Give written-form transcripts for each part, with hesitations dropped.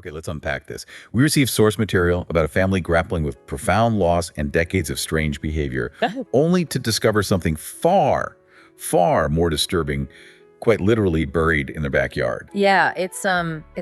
Okay, let's unpack this. We receive source material about a family grappling with profound loss and decades of strange behavior, only to discover something far, far more disturbing, quite literally buried in their backyard. Yeah, it's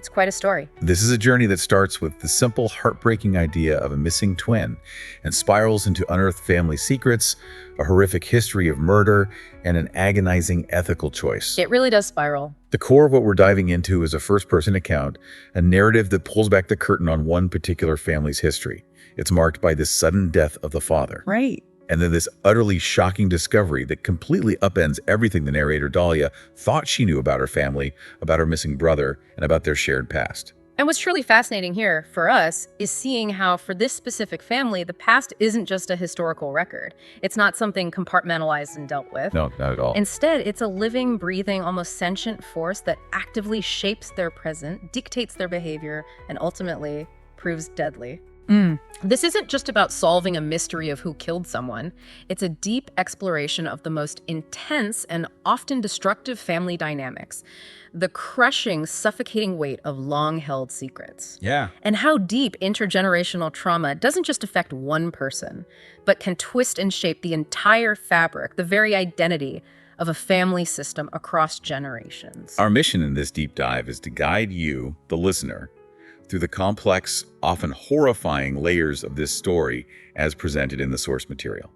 quite a story. This is a journey that starts with the simple, heartbreaking idea of a missing twin and spirals into unearthed family secrets, a horrific history of murder, and an agonizing ethical choice. It really does spiral. The core of what we're diving into is a first-person account, a narrative that pulls back the curtain on one particular family's history. It's marked by the sudden death of the father. Right. And then this utterly shocking discovery that completely upends everything the narrator, Dalia, thought she knew about her family, about her missing brother, and about their shared past. And what's truly fascinating here for us is seeing how, for this specific family, the past isn't just a historical record. It's not something compartmentalized and dealt with. No, not at all. Instead, it's a living, breathing, almost sentient force that actively shapes their present, dictates their behavior, and ultimately proves deadly. This isn't just about solving a mystery of who killed someone. It's a deep exploration of the most intense and often destructive family dynamics, the crushing, suffocating weight of long-held secrets. Yeah. And how deep intergenerational trauma doesn't just affect one person, but can twist and shape the entire fabric, the very identity of a family system across generations. Our mission in this deep dive is to guide you, the listener, through the complex, often horrifying layers of this story as presented in the source material.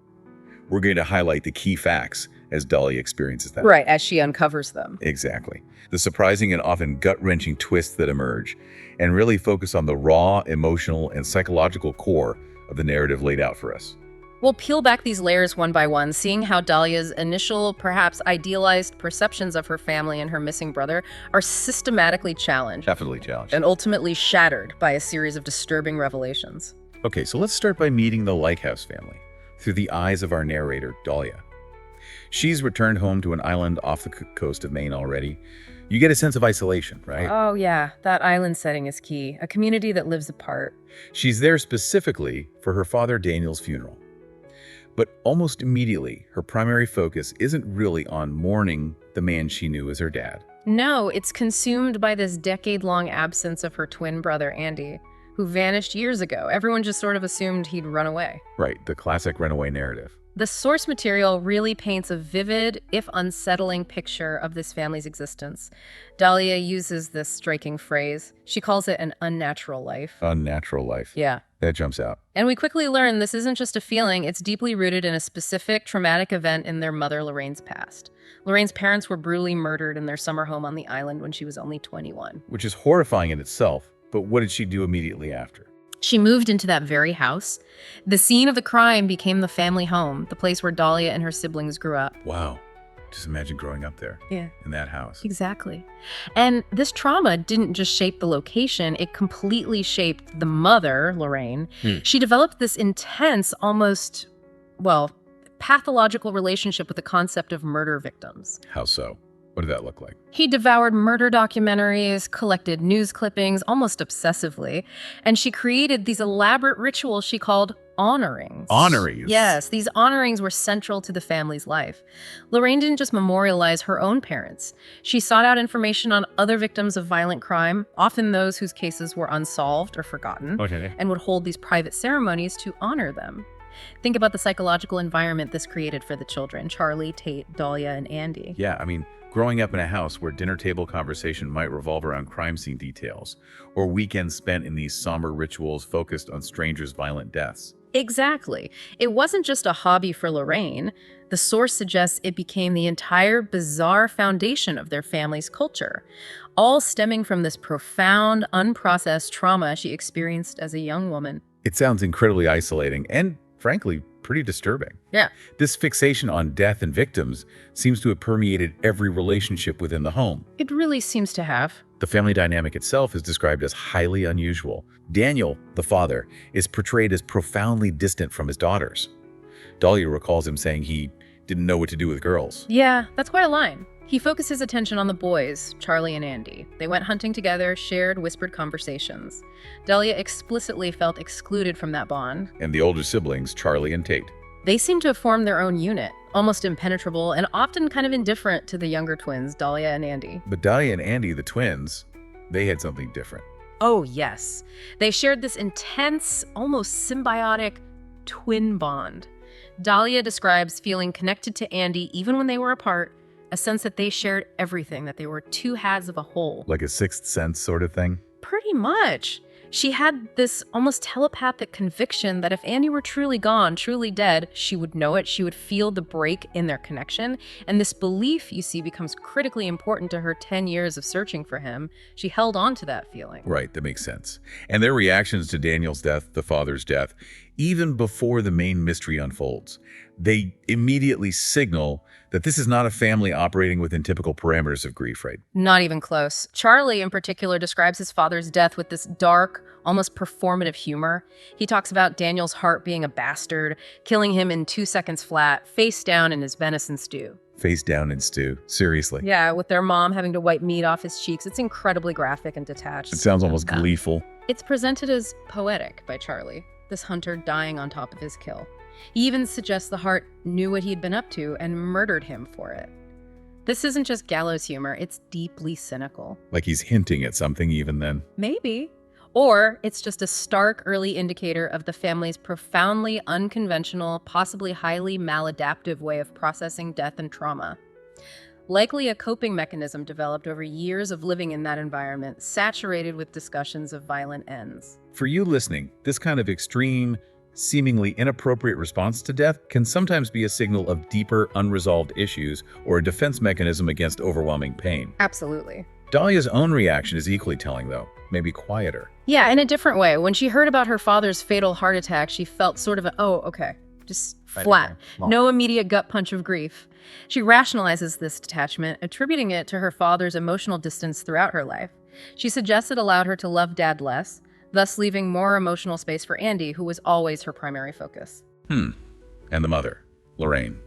We're going to highlight the key facts as Dalia experiences them. Right, as she uncovers them. Exactly. The surprising and often gut-wrenching twists that emerge, and really focus on the raw, emotional, and psychological core of the narrative laid out for us. We'll peel back these layers one by one, seeing how Dalia's initial, perhaps idealized perceptions of her family and her missing brother are systematically challenged. Definitely challenged. And ultimately shattered by a series of disturbing revelations. Okay, so let's start by meeting the Lighthouse family through the eyes of our narrator, Dalia. She's returned home to an island off the coast of Maine already. You get a sense of isolation, right? Oh yeah, that island setting is key. A community that lives apart. She's there specifically for her father Daniel's funeral. But almost immediately, her primary focus isn't really on mourning the man she knew as her dad. No, it's consumed by this decade-long absence of her twin brother, Andy, who vanished years ago. Everyone just sort of assumed he'd run away. Right, the classic runaway narrative. The source material really paints a vivid, if unsettling, picture of this family's existence. Dalia uses this striking phrase. She calls it an unnatural life. Unnatural life. Yeah. That jumps out. And we quickly learn this isn't just a feeling, it's deeply rooted in a specific traumatic event in their mother Lorraine's past. Lorraine's parents were brutally murdered in their summer home on the island when she was only 21. Which is horrifying in itself, but what did she do immediately after? She moved into that very house. The scene of the crime became the family home, the place where Dalia and her siblings grew up. Wow. Just imagine growing up there. Yeah. In that house. Exactly. And this trauma didn't just shape the location, it completely shaped the mother, Lorraine. She developed this intense, almost, pathological relationship with the concept of murder victims. How so? What did that look like? He devoured murder documentaries, collected news clippings, almost obsessively, and she created these elaborate rituals she called honorings. Honorings? Yes, these honorings were central to the family's life. Lorraine didn't just memorialize her own parents. She sought out information on other victims of violent crime, often those whose cases were unsolved or forgotten, and would hold these private ceremonies to honor them. Think about the psychological environment this created for the children, Charlie, Tate, Dalia, and Andy. Yeah, I mean, growing up in a house where dinner table conversation might revolve around crime scene details, or weekends spent in these somber rituals focused on strangers' violent deaths. Exactly. It wasn't just a hobby for Lorraine. The source suggests it became the entire bizarre foundation of their family's culture, all stemming from this profound, unprocessed trauma she experienced as a young woman. It sounds incredibly isolating and, frankly, pretty disturbing. Yeah. This fixation on death and victims seems to have permeated every relationship within the home. It really seems to have. The family dynamic itself is described as highly unusual. Daniel, the father, is portrayed as profoundly distant from his daughters. Dalia recalls him saying he didn't know what to do with girls. Yeah, that's quite a line. He focused his attention on the boys, Charlie and Andy. They went hunting together, shared whispered conversations. Dalia explicitly felt excluded from that bond. And the older siblings, Charlie and Tate. They seemed to have formed their own unit, almost impenetrable and often kind of indifferent to the younger twins, Dalia and Andy. But Dalia and Andy, the twins, they had something different. Oh, yes. They shared this intense, almost symbiotic twin bond. Dalia describes feeling connected to Andy even when they were apart, a sense that they shared everything, that they were two halves of a whole. Like a sixth sense sort of thing? Pretty much. She had this almost telepathic conviction that if Andy were truly gone, truly dead, she would know it. She would feel the break in their connection. And this belief, you see, becomes critically important to her 10 years of searching for him. She held on to that feeling. Right, that makes sense. And their reactions to Daniel's death, the father's death, even before the main mystery unfolds, they immediately signal that this is not a family operating within typical parameters of grief, right? Not even close. Charlie, in particular, describes his father's death with this dark, almost performative humor. He talks about Daniel's heart being a bastard, killing him in 2 seconds flat, face down in his venison stew. Face down in stew. Seriously. Yeah, with their mom having to wipe meat off his cheeks. It's incredibly graphic and detached. It sounds almost gleeful. It's presented as poetic by Charlie, this hunter dying on top of his kill. He even suggests the heart knew what he'd been up to and murdered him for it. This isn't just gallows humor, it's deeply cynical. Like he's hinting at something even then. Maybe. Or it's just a stark early indicator of the family's profoundly unconventional, possibly highly maladaptive way of processing death and trauma. Likely a coping mechanism developed over years of living in that environment, saturated with discussions of violent ends. For you listening, this kind of extreme, seemingly inappropriate response to death can sometimes be a signal of deeper, unresolved issues or a defense mechanism against overwhelming pain. Absolutely. Dahlia's own reaction is equally telling, though, maybe quieter. Yeah, in a different way. When she heard about her father's fatal heart attack, she felt sort of just flat. No immediate gut punch of grief. She rationalizes this detachment, attributing it to her father's emotional distance throughout her life. She suggests it allowed her to love Dad less, thus leaving more emotional space for Andy, who was always her primary focus. And the mother, Lorraine,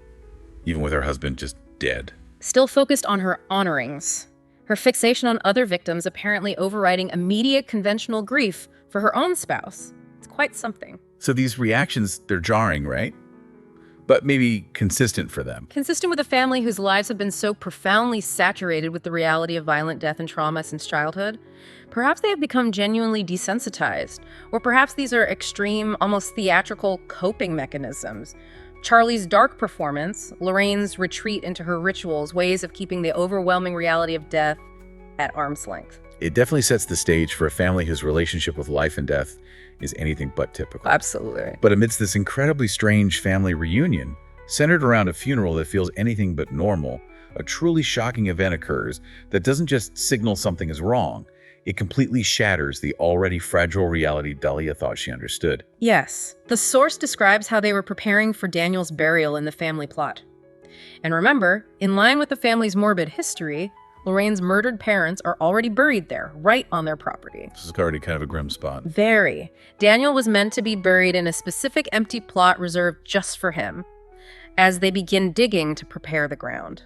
even with her husband just dead. Still focused on her honorings. Her fixation on other victims apparently overriding immediate conventional grief for her own spouse. It's quite something. So these reactions, they're jarring, right? But maybe consistent for them. Consistent with a family whose lives have been so profoundly saturated with the reality of violent death and trauma since childhood. Perhaps they have become genuinely desensitized, or perhaps these are extreme, almost theatrical coping mechanisms. Charlie's dark performance, Lorraine's retreat into her rituals, ways of keeping the overwhelming reality of death at arm's length. It definitely sets the stage for a family whose relationship with life and death is anything but typical. Absolutely. But amidst this incredibly strange family reunion, centered around a funeral that feels anything but normal, a truly shocking event occurs that doesn't just signal something is wrong. It completely shatters the already fragile reality Dalia thought she understood. Yes. The source describes how they were preparing for Daniel's burial in the family plot. And remember, in line with the family's morbid history, Lorraine's murdered parents are already buried there, right on their property. This is already kind of a grim spot. Very. Daniel was meant to be buried in a specific empty plot reserved just for him, as they begin digging to prepare the ground.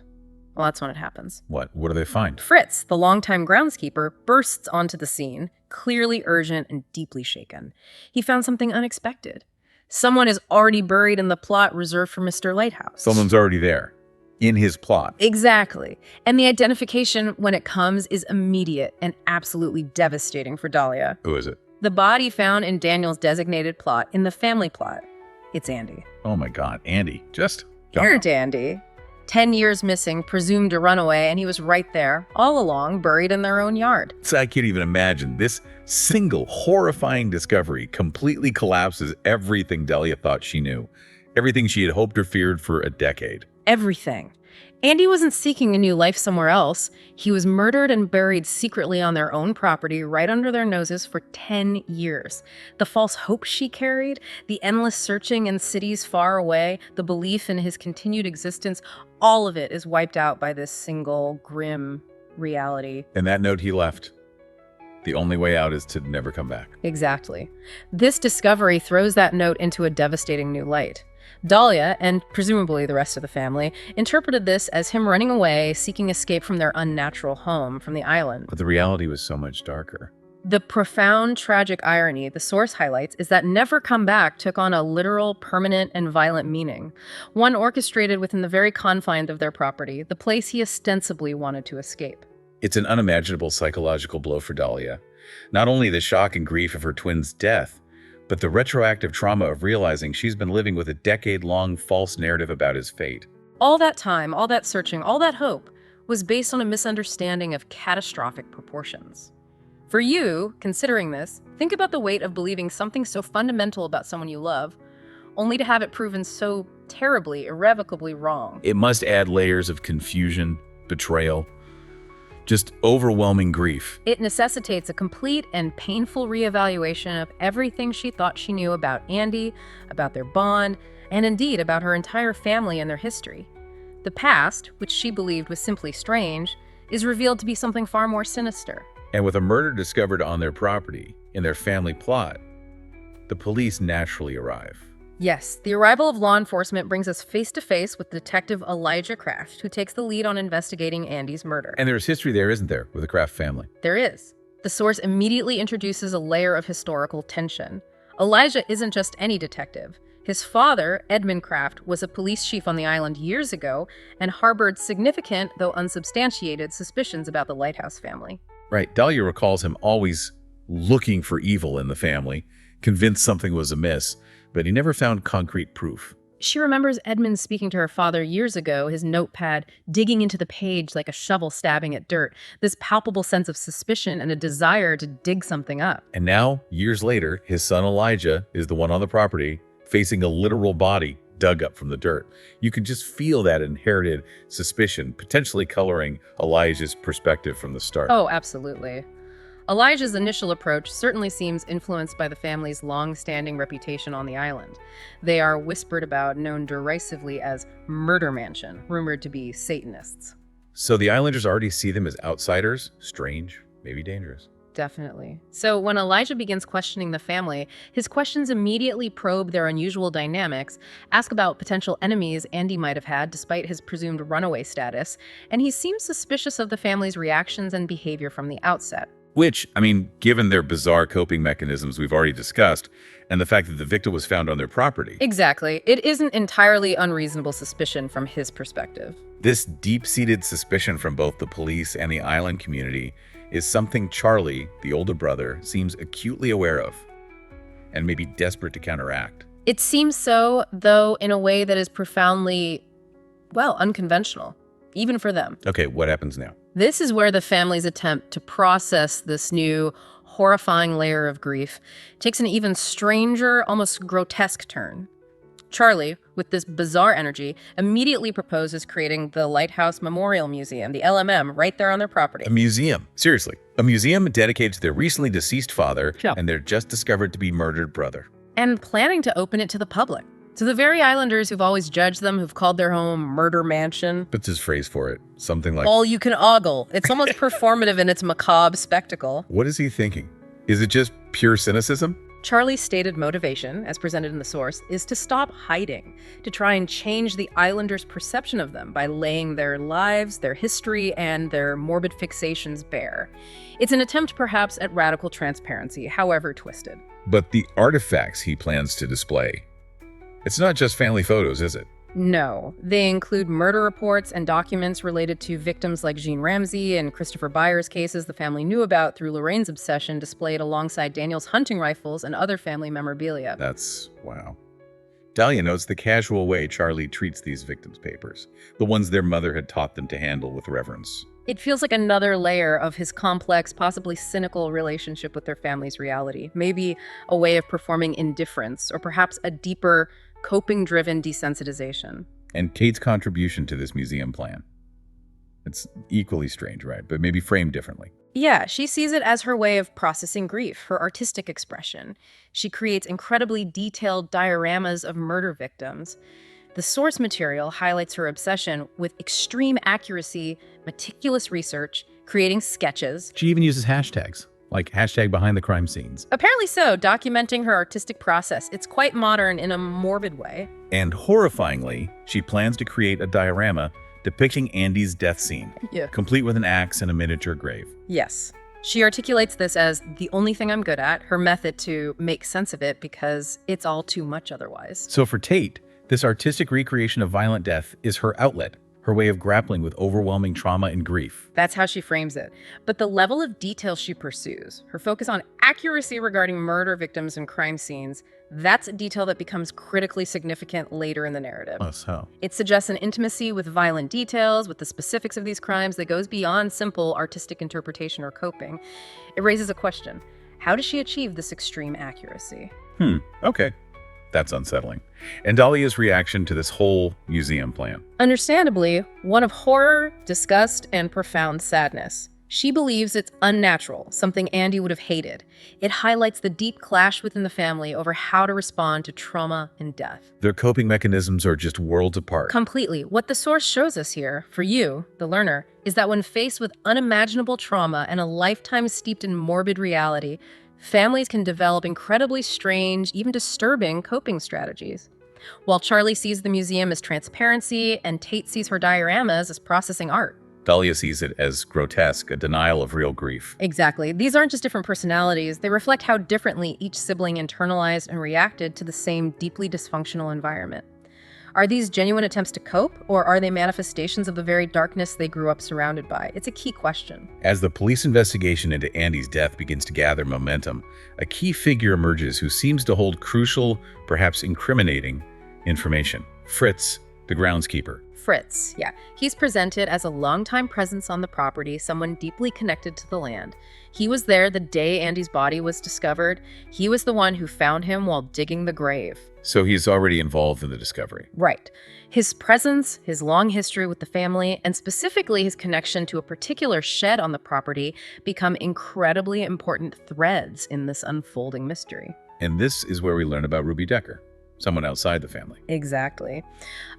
Well, that's when it happens. What do they find? Fritz, the longtime groundskeeper, bursts onto the scene, clearly urgent and deeply shaken. He found something unexpected. Someone is already buried in the plot reserved for Mr. Lighthouse. Someone's already there, in his plot. Exactly. And the identification, when it comes, is immediate and absolutely devastating for Dalia. Who is it? The body found in Daniel's designated plot, in the family plot. It's Andy. Oh my God, Andy. Just... Dear Dandy. 10 years missing, presumed to run away, and he was right there, all along, buried in their own yard. So I can't even imagine. This single horrifying discovery completely collapses everything Dalia thought she knew. Everything she had hoped or feared for a decade. Everything. Andy wasn't seeking a new life somewhere else. He was murdered and buried secretly on their own property, right under their noses for 10 years. The false hope she carried, the endless searching in cities far away, the belief in his continued existence, all of it is wiped out by this single, grim reality. And that note he left. The only way out is to never come back. Exactly. This discovery throws that note into a devastating new light. Dalia, and presumably the rest of the family, interpreted this as him running away, seeking escape from their unnatural home, from the island. But the reality was so much darker. The profound, tragic irony the source highlights is that never come back took on a literal, permanent, and violent meaning, one orchestrated within the very confines of their property, the place he ostensibly wanted to escape. It's an unimaginable psychological blow for Dalia. Not only the shock and grief of her twin's death, but the retroactive trauma of realizing she's been living with a decade-long false narrative about his fate. All that time, all that searching, all that hope was based on a misunderstanding of catastrophic proportions. For you, considering this, think about the weight of believing something so fundamental about someone you love, only to have it proven so terribly, irrevocably wrong. It must add layers of confusion, betrayal, just overwhelming grief. It necessitates a complete and painful reevaluation of everything she thought she knew about Andy, about their bond, and indeed about her entire family and their history. The past, which she believed was simply strange, is revealed to be something far more sinister. And with a murder discovered on their property, in their family plot, the police naturally arrive. Yes, the arrival of law enforcement brings us face to face with Detective Elijah Kraft, who takes the lead on investigating Andy's murder. And there's history there, isn't there, with the Kraft family? There is. The source immediately introduces a layer of historical tension. Elijah isn't just any detective. His father, Edmund Kraft, was a police chief on the island years ago and harbored significant, though unsubstantiated, suspicions about the Lighthouse family. Right. Dalia recalls him always looking for evil in the family, convinced something was amiss, but he never found concrete proof. She remembers Edmund speaking to her father years ago, his notepad digging into the page like a shovel stabbing at dirt, this palpable sense of suspicion and a desire to dig something up. And now, years later, his son Elijah is the one on the property, facing a literal body dug up from the dirt. You can just feel that inherited suspicion, potentially coloring Elijah's perspective from the start. Oh, absolutely. Elijah's initial approach certainly seems influenced by the family's long-standing reputation on the island. They are whispered about, known derisively as Murder Mansion, rumored to be Satanists. So the islanders already see them as outsiders, strange, maybe dangerous. Definitely. So when Elijah begins questioning the family, his questions immediately probe their unusual dynamics, ask about potential enemies Andy might have had despite his presumed runaway status, and he seems suspicious of the family's reactions and behavior from the outset. Which, I mean, given their bizarre coping mechanisms we've already discussed, and the fact that the victim was found on their property. Exactly. It isn't entirely unreasonable suspicion from his perspective. This deep-seated suspicion from both the police and the island community is something Charlie, the older brother, seems acutely aware of, and maybe desperate to counteract. It seems so, though, in a way that is profoundly, well, unconventional, even for them. Okay, what happens now? This is where the family's attempt to process this new, horrifying layer of grief takes an even stranger, almost grotesque turn. Charlie, with this bizarre energy, immediately proposes creating the Lighthouse Memorial Museum, the LMM, right there on their property. A museum. Seriously. A museum dedicated to their recently deceased father and their just discovered to be murdered brother. And planning to open it to the public. To the very islanders who've always judged them, who've called their home Murder Mansion. What's his phrase for it? Something like, all you can ogle. It's almost performative in its macabre spectacle. What is he thinking? Is it just pure cynicism? Charlie's stated motivation, as presented in the source, is to stop hiding, to try and change the islanders' perception of them by laying their lives, their history, and their morbid fixations bare. It's an attempt, perhaps, at radical transparency, however twisted. But the artifacts he plans to display, it's not just family photos, is it? No. They include murder reports and documents related to victims like Jean Ramsey and Christopher Byers' cases the family knew about through Lorraine's obsession, displayed alongside Daniel's hunting rifles and other family memorabilia. That's wow. Dalia notes the casual way Charlie treats these victims' papers, the ones their mother had taught them to handle with reverence. It feels like another layer of his complex, possibly cynical relationship with their family's reality. Maybe a way of performing indifference, or perhaps a deeper, coping-driven desensitization. And Kate's contribution to this museum plan. It's equally strange, right? But maybe framed differently. Yeah, she sees it as her way of processing grief, her artistic expression. She creates incredibly detailed dioramas of murder victims. The source material highlights her obsession with extreme accuracy, meticulous research, creating sketches. She even uses hashtags, like hashtag behind the crime scenes. Apparently so, documenting her artistic process. It's quite modern in a morbid way. And horrifyingly, she plans to create a diorama depicting Andy's death scene, complete with an axe and a miniature grave. Yes. She articulates this as the only thing I'm good at, her method to make sense of it because it's all too much otherwise. So for Tate, this artistic recreation of violent death is her outlet, her way of grappling with overwhelming trauma and grief. That's how she frames it. But the level of detail she pursues, her focus on accuracy regarding murder victims and crime scenes, that's a detail that becomes critically significant later in the narrative. Oh, so. It suggests an intimacy with violent details, with the specifics of these crimes that goes beyond simple artistic interpretation or coping. It raises a question. How does she achieve this extreme accuracy? Okay. That's unsettling. And Dalia's reaction to this whole museum plan? Understandably, one of horror, disgust, and profound sadness. She believes it's unnatural, something Andy would have hated. It highlights the deep clash within the family over how to respond to trauma and death. Their coping mechanisms are just worlds apart. Completely. What the source shows us here, for you, the learner, is that when faced with unimaginable trauma and a lifetime steeped in morbid reality, families can develop incredibly strange, even disturbing coping strategies. While Charlie sees the museum as transparency and Tate sees her dioramas as processing art. Dalia sees it as grotesque, a denial of real grief. Exactly. These aren't just different personalities. They reflect how differently each sibling internalized and reacted to the same deeply dysfunctional environment. Are these genuine attempts to cope, or are they manifestations of the very darkness they grew up surrounded by? It's a key question. As the police investigation into Andy's death begins to gather momentum, a key figure emerges who seems to hold crucial, perhaps incriminating, information. Fritz, the groundskeeper. Fritz, yeah. He's presented as a longtime presence on the property, someone deeply connected to the land. He was there the day Andy's body was discovered. He was the one who found him while digging the grave. So he's already involved in the discovery. Right. His presence, his long history with the family, and specifically his connection to a particular shed on the property become incredibly important threads in this unfolding mystery. And this is where we learn about Ruby Decker, someone outside the family. Exactly.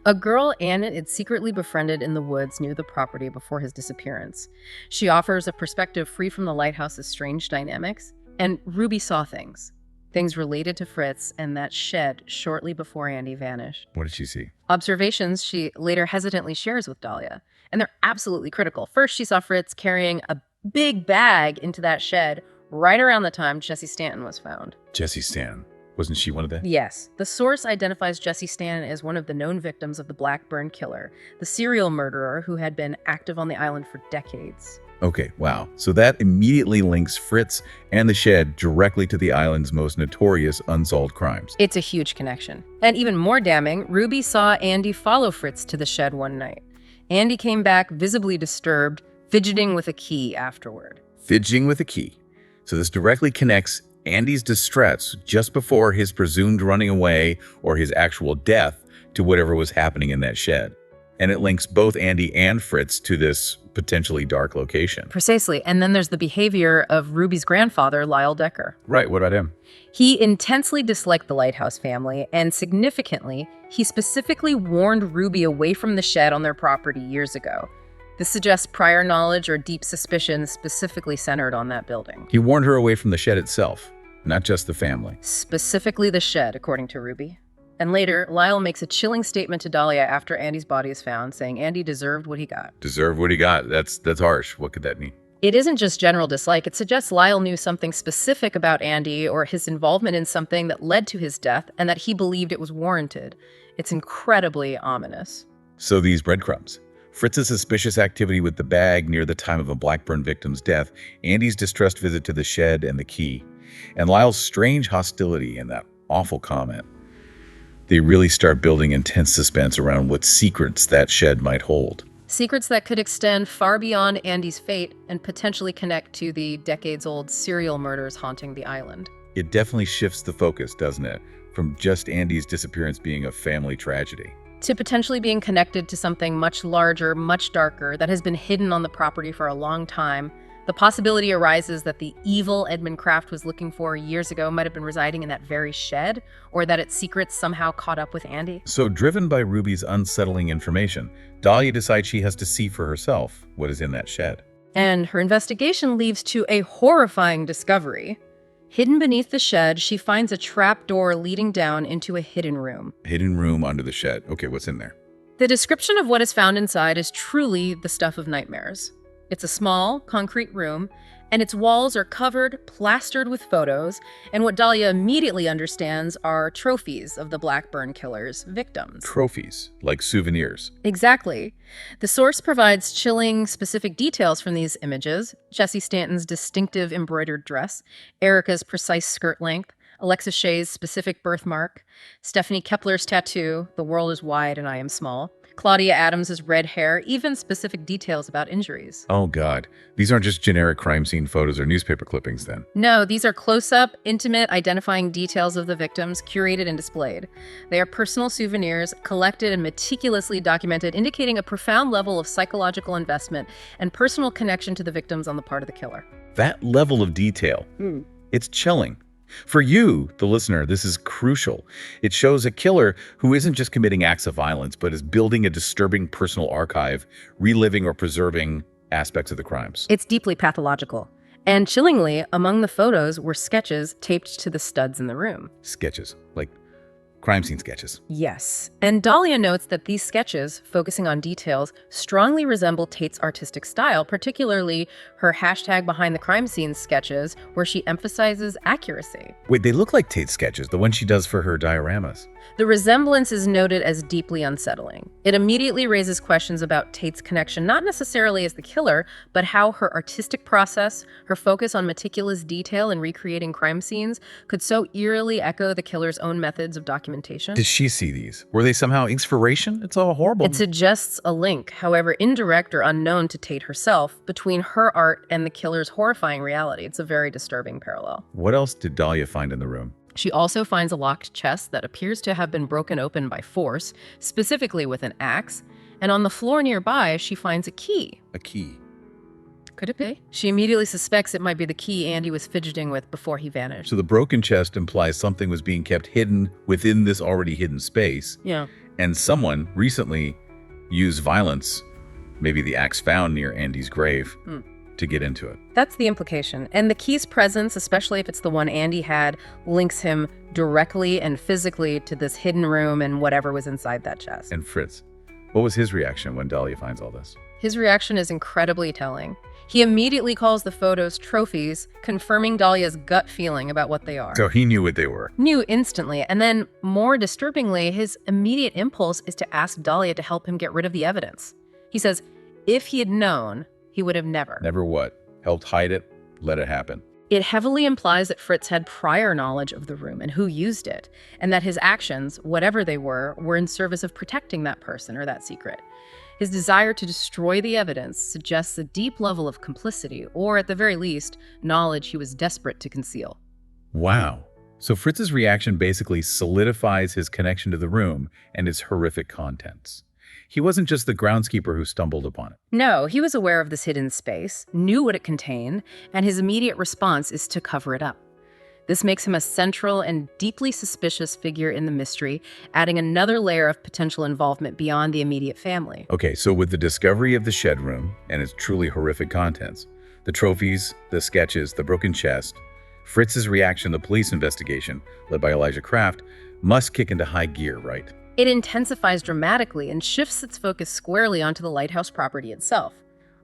A girl Annette had secretly befriended in the woods near the property before his disappearance. She offers a perspective free from the lighthouse's strange dynamics, and Ruby saw things related to Fritz and that shed shortly before Andy vanished. What did she see? Observations she later hesitantly shares with Dalia, and they're absolutely critical. First, she saw Fritz carrying a big bag into that shed right around the time Jessie Stanton was found. Jessie Stanton. Wasn't she one of the... Yes. The source identifies Jessie Stanton as one of the known victims of the Blackburn killer, the serial murderer who had been active on the island for decades. Okay, wow. So that immediately links Fritz and the shed directly to the island's most notorious unsolved crimes. It's a huge connection. And even more damning, Ruby saw Andy follow Fritz to the shed one night. Andy came back visibly disturbed, fidgeting with a key afterward. Fidgeting with a key. So this directly connects Andy's distress just before his presumed running away or his actual death to whatever was happening in that shed. And it links both Andy and Fritz to this potentially dark location. Precisely. And then there's the behavior of Ruby's grandfather, Lyle Decker. Right, what about him? He intensely disliked the Lighthouse family, and significantly, he specifically warned Ruby away from the shed on their property years ago. This suggests prior knowledge or deep suspicion specifically centered on that building. He warned her away from the shed itself, not just the family. Specifically the shed, according to Ruby. And later, Lyle makes a chilling statement to Dalia after Andy's body is found, saying Andy deserved what he got. Deserved what he got. That's harsh. What could that mean? It isn't just general dislike. It suggests Lyle knew something specific about Andy or his involvement in something that led to his death and that he believed it was warranted. It's incredibly ominous. So these breadcrumbs. Fritz's suspicious activity with the bag near the time of a Blackburn victim's death, Andy's distressed visit to the shed and the key, and Lyle's strange hostility and that awful comment. They really start building intense suspense around what secrets that shed might hold. Secrets that could extend far beyond Andy's fate and potentially connect to the decades-old serial murders haunting the island. It definitely shifts the focus, doesn't it? From just Andy's disappearance being a family tragedy to potentially being connected to something much larger, much darker, that has been hidden on the property for a long time. The possibility arises that the evil Edmund Kraft was looking for years ago might have been residing in that very shed, or that its secrets somehow caught up with Andy. So driven by Ruby's unsettling information, Dalia decides she has to see for herself what is in that shed. And her investigation leads to a horrifying discovery. Hidden beneath the shed, she finds a trap door leading down into a hidden room. Hidden room under the shed. Okay, what's in there? The description of what is found inside is truly the stuff of nightmares. It's a small, concrete room, And its walls are covered, plastered with photos, and what Dalia immediately understands are trophies of the Blackburn killer's victims. Trophies, like souvenirs. Exactly. The source provides chilling, specific details from these images: Jessie Stanton's distinctive embroidered dress, Erica's precise skirt length, Alexa Shea's specific birthmark, Stephanie Kepler's tattoo, "The world is wide and I am small," Claudia Adams's red hair, even specific details about injuries. Oh, God. These aren't just generic crime scene photos or newspaper clippings, then. No, these are close-up, intimate, identifying details of the victims, curated and displayed. They are personal souvenirs, collected and meticulously documented, indicating a profound level of psychological investment and personal connection to the victims on the part of the killer. That level of detail, it's chilling. For you, the listener, this is crucial. It shows a killer who isn't just committing acts of violence, but is building a disturbing personal archive, reliving or preserving aspects of the crimes. It's deeply pathological. And chillingly, among the photos were sketches taped to the studs in the room. Sketches, like crime scene sketches. Yes. And Dalia notes that these sketches, focusing on details, strongly resemble Tate's artistic style, particularly her #BehindTheCrimeScenes sketches, where she emphasizes accuracy. Wait, they look like Tate's sketches, the one she does for her dioramas. The resemblance is noted as deeply unsettling. It immediately raises questions about Tate's connection, not necessarily as the killer, but how her artistic process, her focus on meticulous detail in recreating crime scenes, could so eerily echo the killer's own methods of documentation. Did she see these? Were they somehow inspiration? It's all horrible. It suggests a link, however indirect or unknown to Tate herself, between her art and the killer's horrifying reality. It's a very disturbing parallel. What else did Dalia find in the room? She also finds a locked chest that appears to have been broken open by force, specifically with an axe, and on the floor nearby, she finds a key. A key. Could it be? She immediately suspects it might be the key Andy was fidgeting with before he vanished. So the broken chest implies something was being kept hidden within this already hidden space. Yeah. And someone recently used violence, maybe the axe found near Andy's grave, to get into it. That's the implication. And the key's presence, especially if it's the one Andy had, links him directly and physically to this hidden room and whatever was inside that chest. And Fritz, what was his reaction when Dalia finds all this? His reaction is incredibly telling. He immediately calls the photos trophies, confirming Dalia's gut feeling about what they are. So he knew what they were. Knew instantly. And then, more disturbingly, his immediate impulse is to ask Dalia to help him get rid of the evidence. He says, if he had known, he would have never. Never what? Helped hide it? Let it happen. It heavily implies that Fritz had prior knowledge of the room and who used it, and that his actions, whatever they were in service of protecting that person or that secret. His desire to destroy the evidence suggests a deep level of complicity, or at the very least, knowledge he was desperate to conceal. Wow. So Fritz's reaction basically solidifies his connection to the room and its horrific contents. He wasn't just the groundskeeper who stumbled upon it. No, he was aware of this hidden space, knew what it contained, and his immediate response is to cover it up. This makes him a central and deeply suspicious figure in the mystery, adding another layer of potential involvement beyond the immediate family. Okay, so with the discovery of the shed room and its truly horrific contents, the trophies, the sketches, the broken chest, Fritz's reaction to the police investigation, led by Elijah Kraft, must kick into high gear, right? It intensifies dramatically and shifts its focus squarely onto the Lighthouse property itself.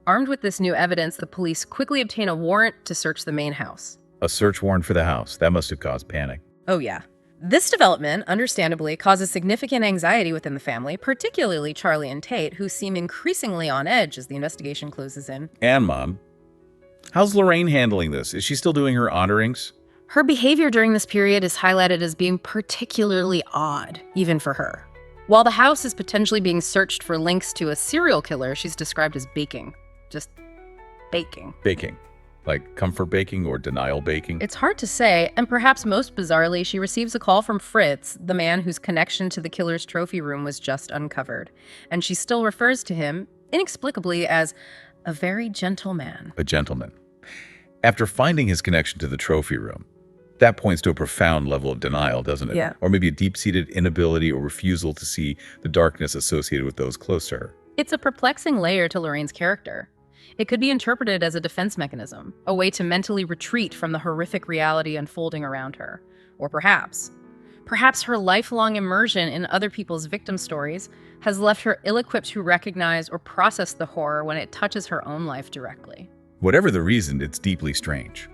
Armed with this new evidence, the police quickly obtain a warrant to search the main house. A search warrant for the house. That must have caused panic. Oh, yeah. This development, understandably, causes significant anxiety within the family, particularly Charlie and Tate, who seem increasingly on edge as the investigation closes in. And Mom, how's Lorraine handling this? Is she still doing her honorings? Her behavior during this period is highlighted as being particularly odd, even for her. While the house is potentially being searched for links to a serial killer, she's described as baking. Just baking. Baking. Like comfort baking or denial baking? It's hard to say, and perhaps most bizarrely, she receives a call from Fritz, the man whose connection to the killer's trophy room was just uncovered. And she still refers to him, inexplicably, as a very gentle man. A gentleman. After finding his connection to the trophy room, that points to a profound level of denial, doesn't it? Yeah. Or maybe a deep-seated inability or refusal to see the darkness associated with those close to her. It's a perplexing layer to Lorraine's character. It could be interpreted as a defense mechanism, a way to mentally retreat from the horrific reality unfolding around her. Or perhaps her lifelong immersion in other people's victim stories has left her ill-equipped to recognize or process the horror when it touches her own life directly. Whatever the reason, it's deeply strange.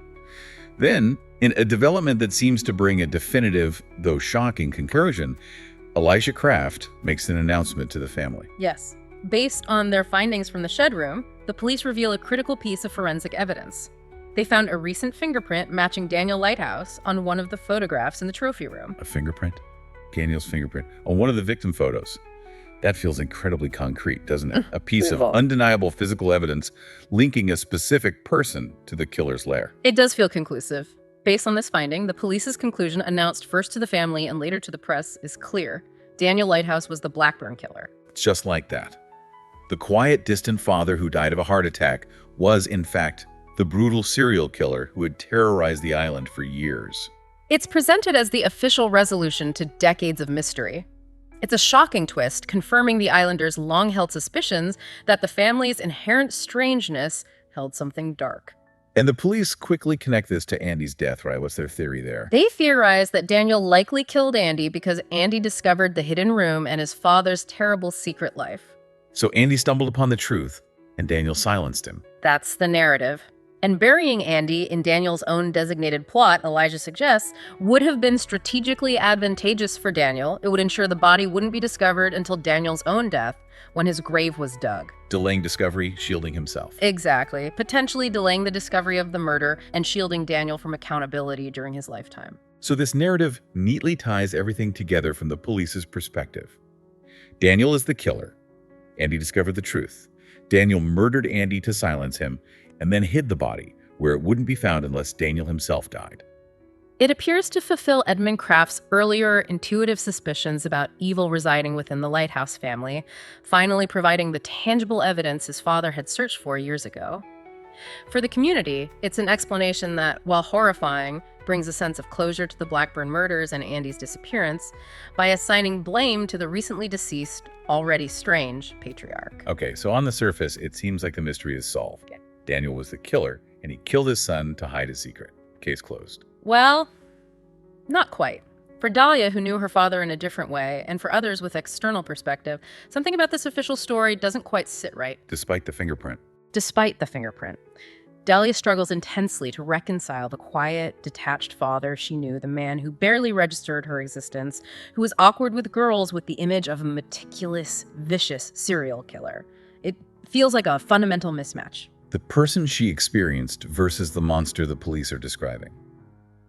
Then, in a development that seems to bring a definitive, though shocking, conclusion, Elijah Craft makes an announcement to the family. Yes. Based on their findings from the shed room, the police reveal a critical piece of forensic evidence. They found a recent fingerprint matching Daniel Lighthouse on one of the photographs in the trophy room. A fingerprint? Daniel's fingerprint on one of the victim photos. That feels incredibly concrete, doesn't it? A piece of undeniable physical evidence linking a specific person to the killer's lair. It does feel conclusive. Based on this finding, the police's conclusion, announced first to the family and later to the press, is clear. Daniel Lighthouse was the Blackburn killer. Just like that. The quiet, distant father who died of a heart attack was, in fact, the brutal serial killer who had terrorized the island for years. It's presented as the official resolution to decades of mystery. It's a shocking twist, confirming the islanders' long-held suspicions that the family's inherent strangeness held something dark. And the police quickly connect this to Andy's death, right? What's their theory there? They theorize that Daniel likely killed Andy because Andy discovered the hidden room and his father's terrible secret life. So Andy stumbled upon the truth, and Daniel silenced him. That's the narrative. And burying Andy in Daniel's own designated plot, Elijah suggests, would have been strategically advantageous for Daniel. It would ensure the body wouldn't be discovered until Daniel's own death, when his grave was dug. Delaying discovery, shielding himself. Exactly. Potentially delaying the discovery of the murder and shielding Daniel from accountability during his lifetime. So this narrative neatly ties everything together from the police's perspective. Daniel is the killer. Andy discovered the truth. Daniel murdered Andy to silence him, and then hid the body where it wouldn't be found unless Daniel himself died. It appears to fulfill Edmund Craft's earlier intuitive suspicions about evil residing within the Lighthouse family, finally providing the tangible evidence his father had searched for years ago. For the community, it's an explanation that, while horrifying, brings a sense of closure to the Blackburn murders and Andy's disappearance by assigning blame to the recently deceased, already strange patriarch. Okay, so on the surface, it seems like the mystery is solved. Yeah. Daniel was the killer, and he killed his son to hide his secret. Case closed. Well, not quite. For Dalia, who knew her father in a different way, and for others with external perspective, something about this official story doesn't quite sit right. Despite the fingerprint. Despite the fingerprint. Dalia struggles intensely to reconcile the quiet, detached father she knew, the man who barely registered her existence, who was awkward with girls with the image of a meticulous, vicious serial killer. It feels like a fundamental mismatch. The person she experienced versus the monster the police are describing.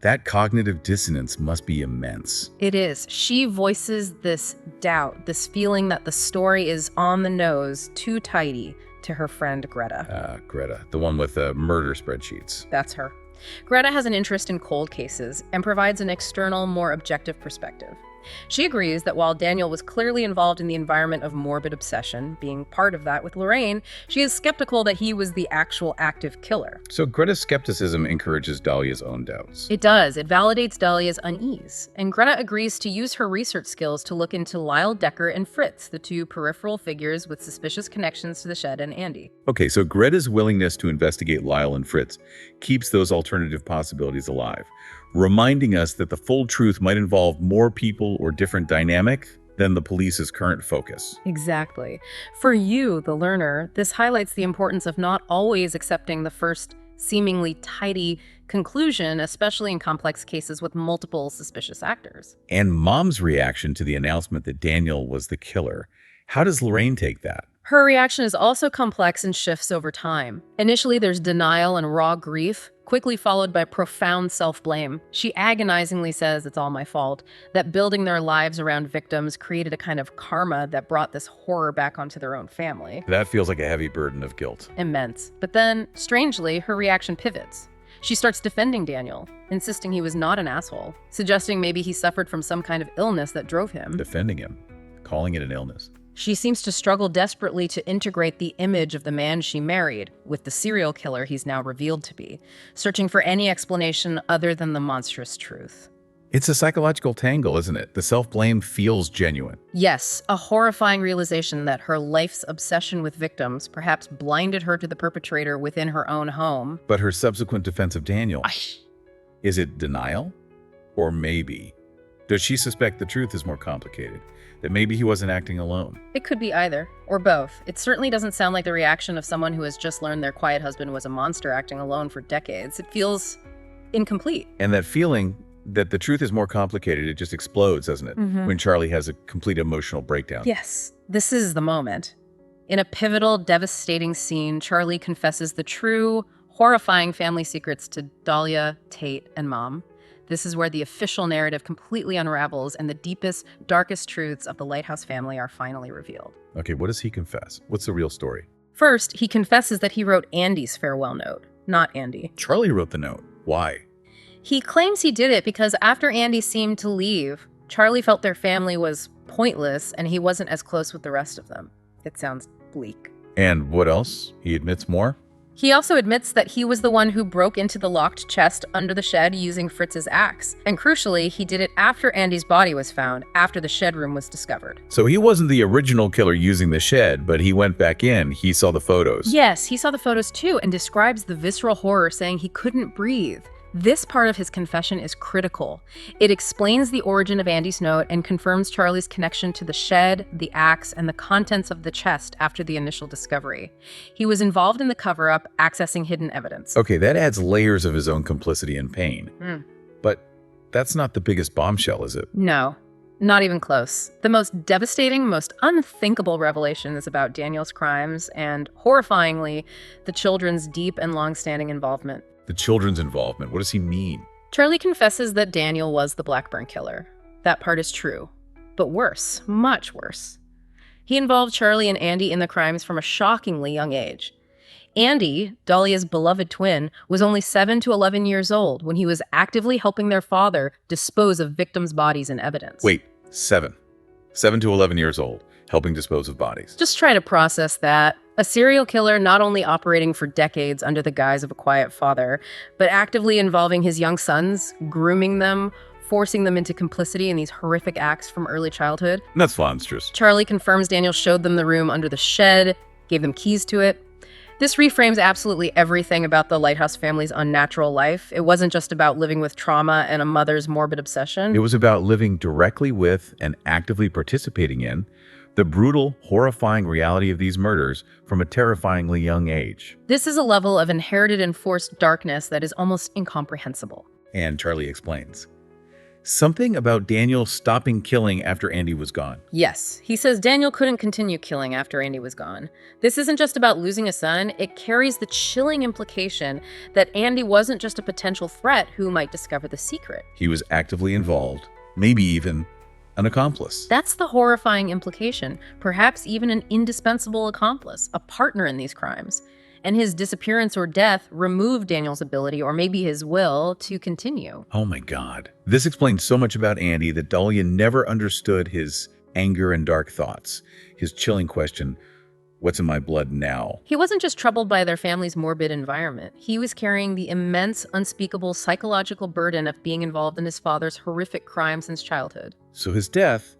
That cognitive dissonance must be immense. It is. She voices this doubt, this feeling that the story is on the nose, too tidy, to her friend Greta. Greta, the one with the murder spreadsheets. That's her. Greta has an interest in cold cases and provides an external, more objective perspective. She agrees that while Daniel was clearly involved in the environment of morbid obsession, being part of that with Lorraine, she is skeptical that he was the actual active killer. So Greta's skepticism encourages Dalia's own doubts. It does. It validates Dalia's unease. And Greta agrees to use her research skills to look into Lyle Decker and Fritz, the two peripheral figures with suspicious connections to the shed and Andy. Okay, so Greta's willingness to investigate Lyle and Fritz keeps those alternative possibilities alive, reminding us that the full truth might involve more people or different dynamic than the police's current focus. Exactly. For you, the learner, this highlights the importance of not always accepting the first seemingly tidy conclusion, especially in complex cases with multiple suspicious actors. And Mom's reaction to the announcement that Daniel was the killer. How does Lorraine take that? Her reaction is also complex and shifts over time. Initially, there's denial and raw grief, quickly followed by profound self-blame. She agonizingly says it's all my fault, that building their lives around victims created a kind of karma that brought this horror back onto their own family. That feels like a heavy burden of guilt. Immense. But then, strangely, her reaction pivots. She starts defending Daniel, insisting he was not an asshole, suggesting maybe he suffered from some kind of illness that drove him. Defending him, calling it an illness. She seems to struggle desperately to integrate the image of the man she married with the serial killer he's now revealed to be, searching for any explanation other than the monstrous truth. It's a psychological tangle, isn't it? The self-blame feels genuine. Yes, a horrifying realization that her life's obsession with victims perhaps blinded her to the perpetrator within her own home. But her subsequent defense of Daniel, is it denial? Or maybe, does she suspect the truth is more complicated? that maybe he wasn't acting alone. It could be either, or both. It certainly doesn't sound like the reaction of someone who has just learned their quiet husband was a monster acting alone for decades. It feels incomplete. And that feeling that the truth is more complicated, it just explodes, doesn't it? When Charlie has a complete emotional breakdown. Yes, this is the moment. In a pivotal, devastating scene, Charlie confesses the true, horrifying family secrets to Dalia, Tate, and Mom. This is where the official narrative completely unravels and the deepest, darkest truths of the Lighthouse family are finally revealed. Okay, what does he confess? What's the real story? First, he confesses that he wrote Andy's farewell note, not Andy. Charlie wrote the note. Why? He claims he did it because after Andy seemed to leave, Charlie felt their family was pointless and he wasn't as close with the rest of them. It sounds bleak. And what else? He admits more? He also admits that he was the one who broke into the locked chest under the shed using Fritz's axe. And crucially, he did it after Andy's body was found, after the shed room was discovered. So he wasn't the original killer using the shed, but he went back in. He saw the photos. Yes, he saw the photos too and describes the visceral horror, saying he couldn't breathe. This part of his confession is critical. It explains the origin of Andy's note and confirms Charlie's connection to the shed, the axe, and the contents of the chest after the initial discovery. He was involved in the cover-up, accessing hidden evidence. Okay, that adds layers of his own complicity and pain. But that's not the biggest bombshell, is it? No, not even close. The most devastating, most unthinkable revelation is about Daniel's crimes and, horrifyingly, the children's deep and long-standing involvement. The children's involvement. What does he mean? Charlie confesses that Daniel was the Blackburn killer. That part is true. But worse, much worse. He involved Charlie and Andy in the crimes from a shockingly young age. Andy, Dalia's beloved twin, was only 7 to 11 years old when he was actively helping their father dispose of victims' bodies and evidence. Wait, 7. 7 to 11 years old, helping dispose of bodies. Just try to process that. A serial killer not only operating for decades under the guise of a quiet father, but actively involving his young sons, grooming them, forcing them into complicity in these horrific acts from early childhood. That's monstrous. Charlie confirms Daniel showed them the room under the shed, gave them keys to it. This reframes absolutely everything about the Lighthouse family's unnatural life. It wasn't just about living with trauma and a mother's morbid obsession. It was about living directly with and actively participating in the brutal, horrifying reality of these murders from a terrifyingly young age. This is a level of inherited and forced darkness that is almost incomprehensible. And Charlie explains. Something about Daniel stopping killing after Andy was gone. Yes, he says Daniel couldn't continue killing after Andy was gone. This isn't just about losing a son, it carries the chilling implication that Andy wasn't just a potential threat who might discover the secret. He was actively involved, maybe even an accomplice. That's the horrifying implication, perhaps even an indispensable accomplice, a partner in these crimes. And his disappearance or death removed Daniel's ability, or maybe his will, to continue. Oh my God. This explains so much about Andy that Dalia never understood his anger and dark thoughts. His chilling question, what's in my blood now? He wasn't just troubled by their family's morbid environment. He was carrying the immense, unspeakable psychological burden of being involved in his father's horrific crime since childhood. So his death,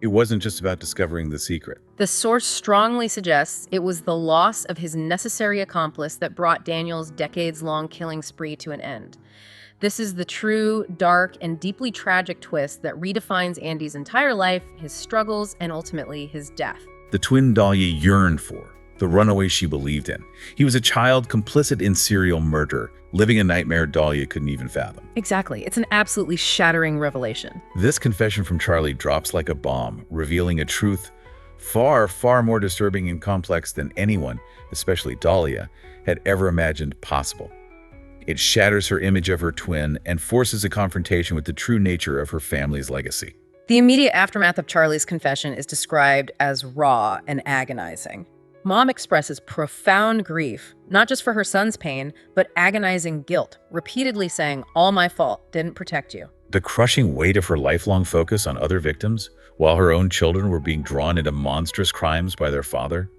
it wasn't just about discovering the secret. The source strongly suggests it was the loss of his necessary accomplice that brought Daniel's decades-long killing spree to an end. This is the true, dark, and deeply tragic twist that redefines Andy's entire life, his struggles, and ultimately his death. The twin Dalia yearned for, the runaway she believed in. He was a child complicit in serial murder, living a nightmare Dalia couldn't even fathom. Exactly. It's an absolutely shattering revelation. This confession from Charlie drops like a bomb, revealing a truth far, far more disturbing and complex than anyone, especially Dalia, had ever imagined possible. It shatters her image of her twin and forces a confrontation with the true nature of her family's legacy. The immediate aftermath of Charlie's confession is described as raw and agonizing. Mom expresses profound grief, not just for her son's pain, but agonizing guilt, repeatedly saying, "All my fault, didn't protect you." The crushing weight of her lifelong focus on other victims, while her own children were being drawn into monstrous crimes by their father.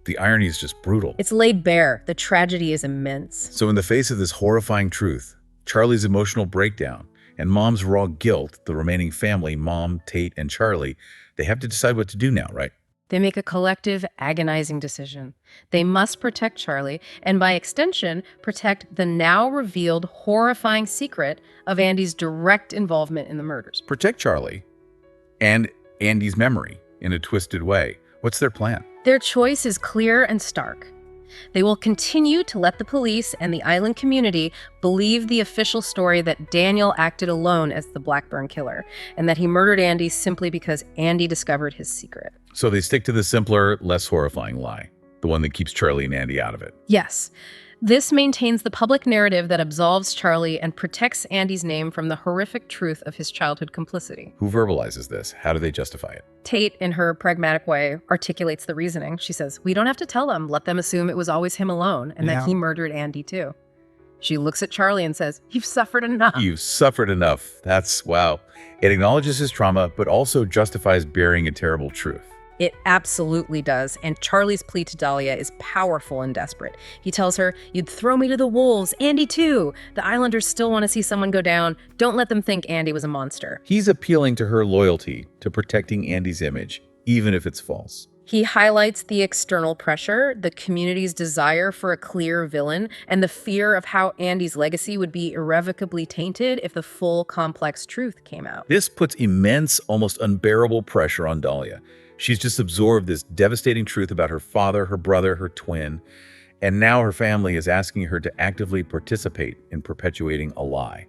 The irony is just brutal. It's laid bare. The tragedy is immense. So in the face of this horrifying truth, Charlie's emotional breakdown, and Mom's raw guilt, the remaining family, Mom, Tate, and Charlie, they have to decide what to do now, right? They make a collective, agonizing decision. They must protect Charlie, and by extension, protect the now revealed, horrifying secret of Andy's direct involvement in the murders. Protect Charlie, and Andy's memory in a twisted way. What's their plan? Their choice is clear and stark. They will continue to let the police and the island community believe the official story that Daniel acted alone as the Blackburn killer, and that he murdered Andy simply because Andy discovered his secret. So they stick to the simpler, less horrifying lie, the one that keeps Charlie and Andy out of it. Yes. This maintains the public narrative that absolves Charlie and protects Andy's name from the horrific truth of his childhood complicity. Who verbalizes this? How do they justify it? Tate, in her pragmatic way, articulates the reasoning. She says, "We don't have to tell them. Let them assume it was always him alone and that he murdered Andy too." She looks at Charlie and says, "You've suffered enough." You've suffered enough. That's wow. It acknowledges his trauma, but also justifies burying a terrible truth. It absolutely does, and Charlie's plea to Dalia is powerful and desperate. He tells her, "You'd throw me to the wolves, Andy too. The Islanders still want to see someone go down. Don't let them think Andy was a monster." He's appealing to her loyalty to protecting Andy's image, even if it's false. He highlights the external pressure, the community's desire for a clear villain, and the fear of how Andy's legacy would be irrevocably tainted if the full complex truth came out. This puts immense, almost unbearable pressure on Dalia. She's just absorbed this devastating truth about her father, her brother, her twin, and now her family is asking her to actively participate in perpetuating a lie.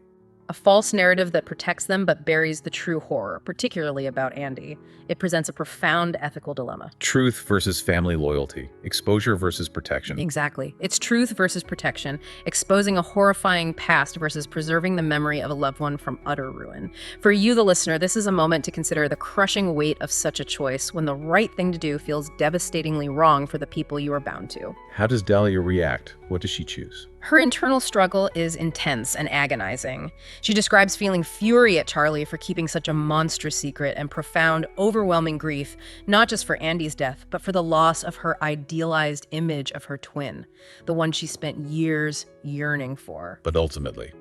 A false narrative that protects them but buries the true horror, particularly about Andy. It presents a profound ethical dilemma. Truth versus family loyalty. Exposure versus protection. Exactly. It's truth versus protection, exposing a horrifying past versus preserving the memory of a loved one from utter ruin. For you, the listener, this is a moment to consider the crushing weight of such a choice when the right thing to do feels devastatingly wrong for the people you are bound to. How does Dalia react? What does she choose? Her internal struggle is intense and agonizing. She describes feeling fury at Charlie for keeping such a monstrous secret and profound, overwhelming grief, not just for Andy's death, but for the loss of her idealized image of her twin, the one she spent years yearning for. But ultimately,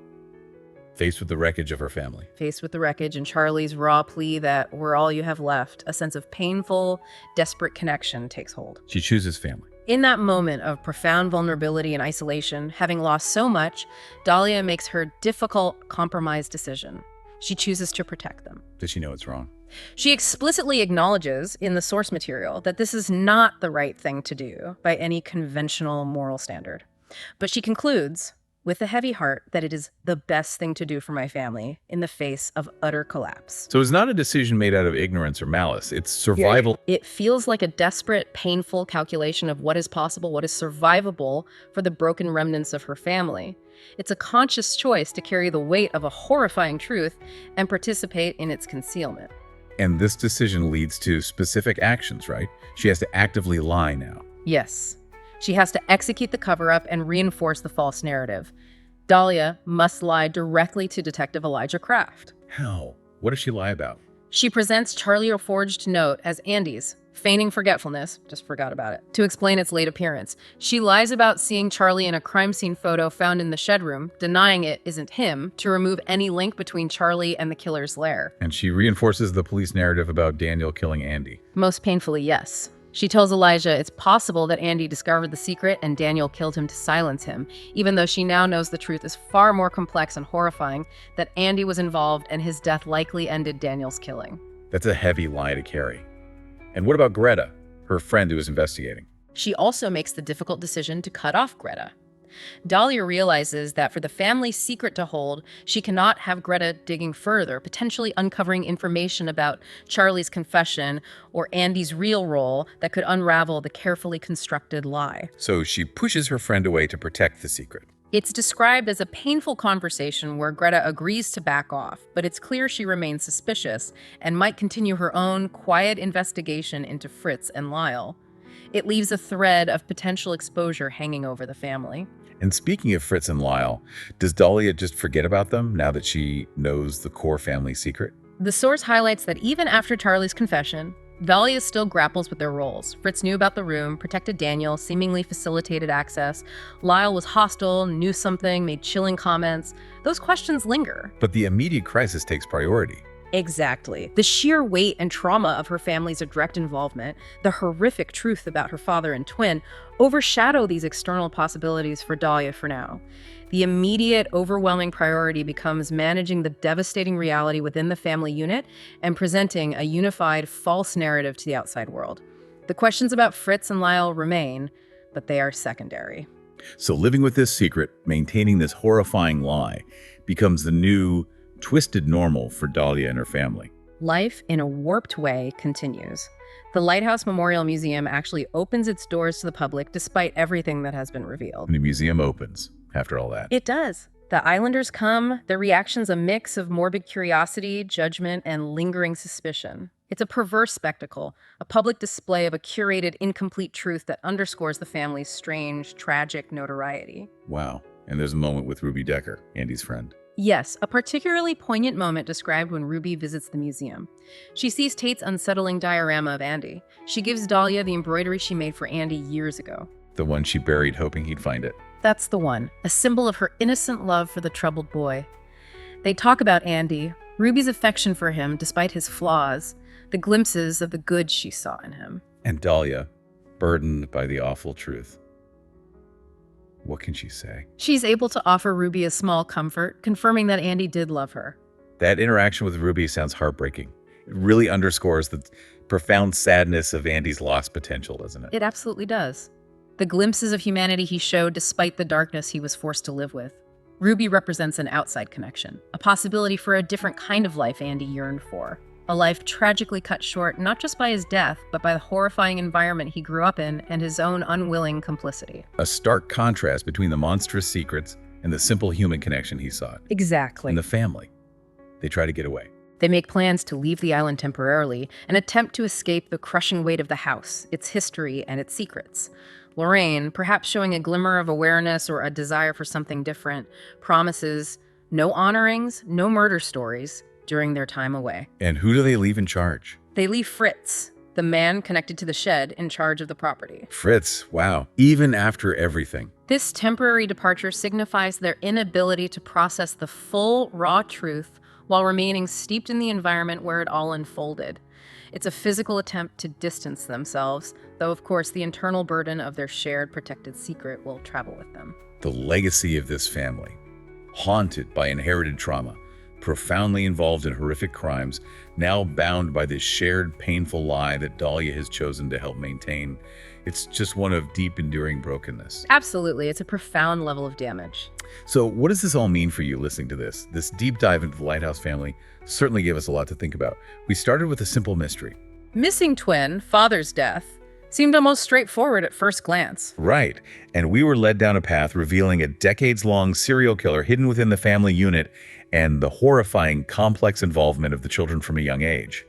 faced with the wreckage of her family. Faced with the wreckage and Charlie's raw plea that we're all you have left, a sense of painful, desperate connection takes hold. She chooses family. In that moment of profound vulnerability and isolation, having lost so much, Dalia makes her difficult, compromised decision. She chooses to protect them. Does she know it's wrong? She explicitly acknowledges in the source material that this is not the right thing to do by any conventional moral standard. But she concludes, with a heavy heart, that it is the best thing to do for my family in the face of utter collapse. So it's not a decision made out of ignorance or malice. It's survival. It feels like a desperate, painful calculation of what is possible, what is survivable for the broken remnants of her family. It's a conscious choice to carry the weight of a horrifying truth and participate in its concealment. And this decision leads to specific actions, right? She has to actively lie now. Yes. She has to execute the cover-up and reinforce the false narrative. Dalia must lie directly to Detective Elijah Kraft. How? What does she lie about? She presents Charlie a forged note as Andy's, feigning forgetfulness, just forgot about it, to explain its late appearance. She lies about seeing Charlie in a crime scene photo found in the shed room, denying it isn't him, to remove any link between Charlie and the killer's lair. And she reinforces the police narrative about Daniel killing Andy. Most painfully, yes. She tells Elijah it's possible that Andy discovered the secret and Daniel killed him to silence him, even though she now knows the truth is far more complex and horrifying, that Andy was involved and his death likely ended Daniel's killing. That's a heavy lie to carry. And what about Greta, her friend who is investigating? She also makes the difficult decision to cut off Greta. Dalia realizes that for the family's secret to hold, she cannot have Greta digging further, potentially uncovering information about Charlie's confession or Andy's real role that could unravel the carefully constructed lie. So she pushes her friend away to protect the secret. It's described as a painful conversation where Greta agrees to back off, but it's clear she remains suspicious and might continue her own quiet investigation into Fritz and Lyle. It leaves a thread of potential exposure hanging over the family. And speaking of Fritz and Lyle, does Dalia just forget about them now that she knows the core family secret? The source highlights that even after Charlie's confession, Dalia still grapples with their roles. Fritz knew about the room, protected Daniel, seemingly facilitated access. Lyle was hostile, knew something, made chilling comments. Those questions linger. But the immediate crisis takes priority. Exactly. The sheer weight and trauma of her family's direct involvement, the horrific truth about her father and twin, overshadow these external possibilities for Dalia for now. The immediate, overwhelming priority becomes managing the devastating reality within the family unit and presenting a unified, false narrative to the outside world. The questions about Fritz and Lyle remain, but they are secondary. So living with this secret, maintaining this horrifying lie, becomes the new, twisted normal for Dalia and her family. Life, in a warped way, continues. The Lighthouse Memorial Museum actually opens its doors to the public despite everything that has been revealed. And the museum opens after all that. It does. The islanders come, their reactions a mix of morbid curiosity, judgment, and lingering suspicion. It's a perverse spectacle, a public display of a curated, incomplete truth that underscores the family's strange, tragic notoriety. Wow. And there's a moment with Ruby Decker, Andy's friend. Yes, a particularly poignant moment described when Ruby visits the museum. She sees Tate's unsettling diorama of Andy. She gives Dalia the embroidery she made for Andy years ago. The one she buried hoping he'd find it. That's the one, a symbol of her innocent love for the troubled boy. They talk about Andy, Ruby's affection for him despite his flaws, the glimpses of the good she saw in him. And Dalia, burdened by the awful truth. What can she say? She's able to offer Ruby a small comfort, confirming that Andy did love her. That interaction with Ruby sounds heartbreaking. It really underscores the profound sadness of Andy's lost potential, doesn't it? It absolutely does. The glimpses of humanity he showed despite the darkness he was forced to live with. Ruby represents an outside connection, a possibility for a different kind of life Andy yearned for. A life tragically cut short not just by his death, but by the horrifying environment he grew up in and his own unwilling complicity. A stark contrast between the monstrous secrets and the simple human connection he sought. Exactly. And the family. They try to get away. They make plans to leave the island temporarily and attempt to escape the crushing weight of the house, its history, and its secrets. Lorraine, perhaps showing a glimmer of awareness or a desire for something different, promises no honorings, no murder stories during their time away. And who do they leave in charge? They leave Fritz, the man connected to the shed, in charge of the property. Fritz, wow. Even after everything. This temporary departure signifies their inability to process the full, raw truth while remaining steeped in the environment where it all unfolded. It's a physical attempt to distance themselves, though of course the internal burden of their shared protected secret will travel with them. The legacy of this family, haunted by inherited trauma, profoundly involved in horrific crimes, now bound by this shared painful lie that Dalia has chosen to help maintain. It's just one of deep, enduring brokenness. Absolutely. It's a profound level of damage. So what does this all mean for you listening to this? This deep dive into the Lighthouse family certainly gave us a lot to think about. We started with a simple mystery. Missing twin, father's death, seemed almost straightforward at first glance. Right. And we were led down a path revealing a decades-long serial killer hidden within the family unit and the horrifying, complex involvement of the children from a young age.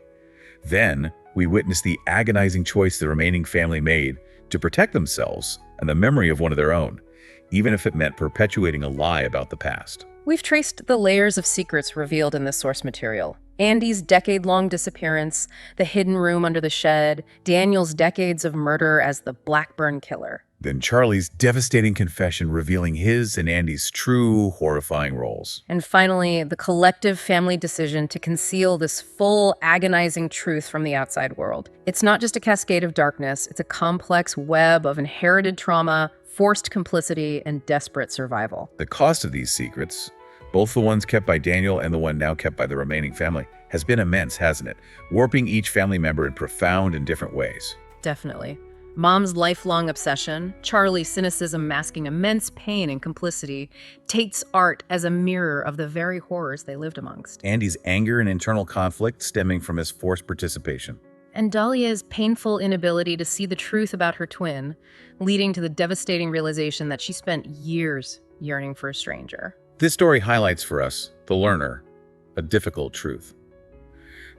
Then, we witnessed the agonizing choice the remaining family made to protect themselves and the memory of one of their own, even if it meant perpetuating a lie about the past. We've traced the layers of secrets revealed in this source material. Andy's decade-long disappearance, the hidden room under the shed, Daniel's decades of murder as the Blackburn killer. Then Charlie's devastating confession revealing his and Andy's true, horrifying roles. And finally, the collective family decision to conceal this full, agonizing truth from the outside world. It's not just a cascade of darkness, it's a complex web of inherited trauma, forced complicity, and desperate survival. The cost of these secrets, both the ones kept by Daniel and the one now kept by the remaining family, has been immense, hasn't it? Warping each family member in profound and different ways. Definitely. Mom's lifelong obsession, Charlie's cynicism masking immense pain and complicity, Tate's art as a mirror of the very horrors they lived amongst. Andy's anger and internal conflict stemming from his forced participation. And Dalia's painful inability to see the truth about her twin, leading to the devastating realization that she spent years yearning for a stranger. This story highlights for us, the learner, a difficult truth.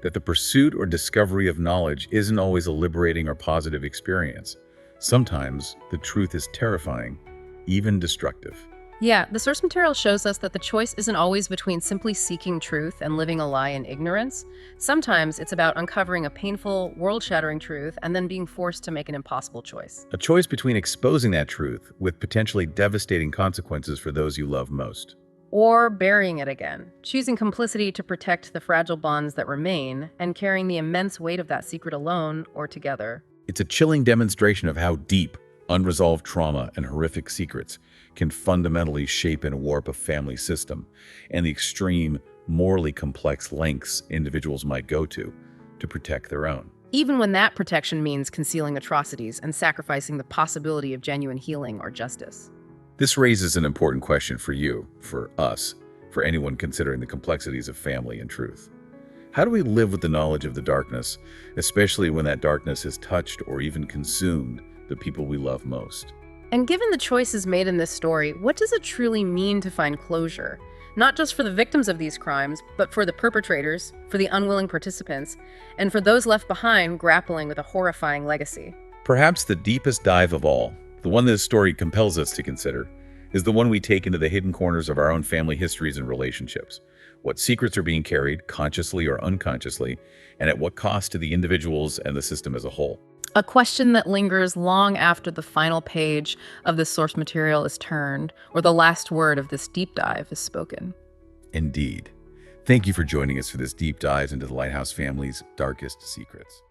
That the pursuit or discovery of knowledge isn't always a liberating or positive experience. Sometimes the truth is terrifying, even destructive. Yeah, the source material shows us that the choice isn't always between simply seeking truth and living a lie in ignorance. Sometimes it's about uncovering a painful, world-shattering truth and then being forced to make an impossible choice. A choice between exposing that truth with potentially devastating consequences for those you love most. or burying it again, choosing complicity to protect the fragile bonds that remain and carrying the immense weight of that secret alone or together. It's a chilling demonstration of how deep unresolved trauma and horrific secrets can fundamentally shape and warp a family system, and the extreme, morally complex lengths individuals might go to protect their own. Even when that protection means concealing atrocities and sacrificing the possibility of genuine healing or justice. This raises an important question for you, for us, for anyone considering the complexities of family and truth. How do we live with the knowledge of the darkness, especially when that darkness has touched or even consumed the people we love most? And given the choices made in this story, what does it truly mean to find closure? Not just for the victims of these crimes, but for the perpetrators, for the unwilling participants, and for those left behind grappling with a horrifying legacy. Perhaps the deepest dive of all, the one this story compels us to consider, is the one we take into the hidden corners of our own family histories and relationships. What secrets are being carried, consciously or unconsciously, and at what cost to the individuals and the system as a whole? A question that lingers long after the final page of the source material is turned, or the last word of this deep dive is spoken. Indeed. Thank you for joining us for this deep dive into the Lighthouse family's darkest secrets.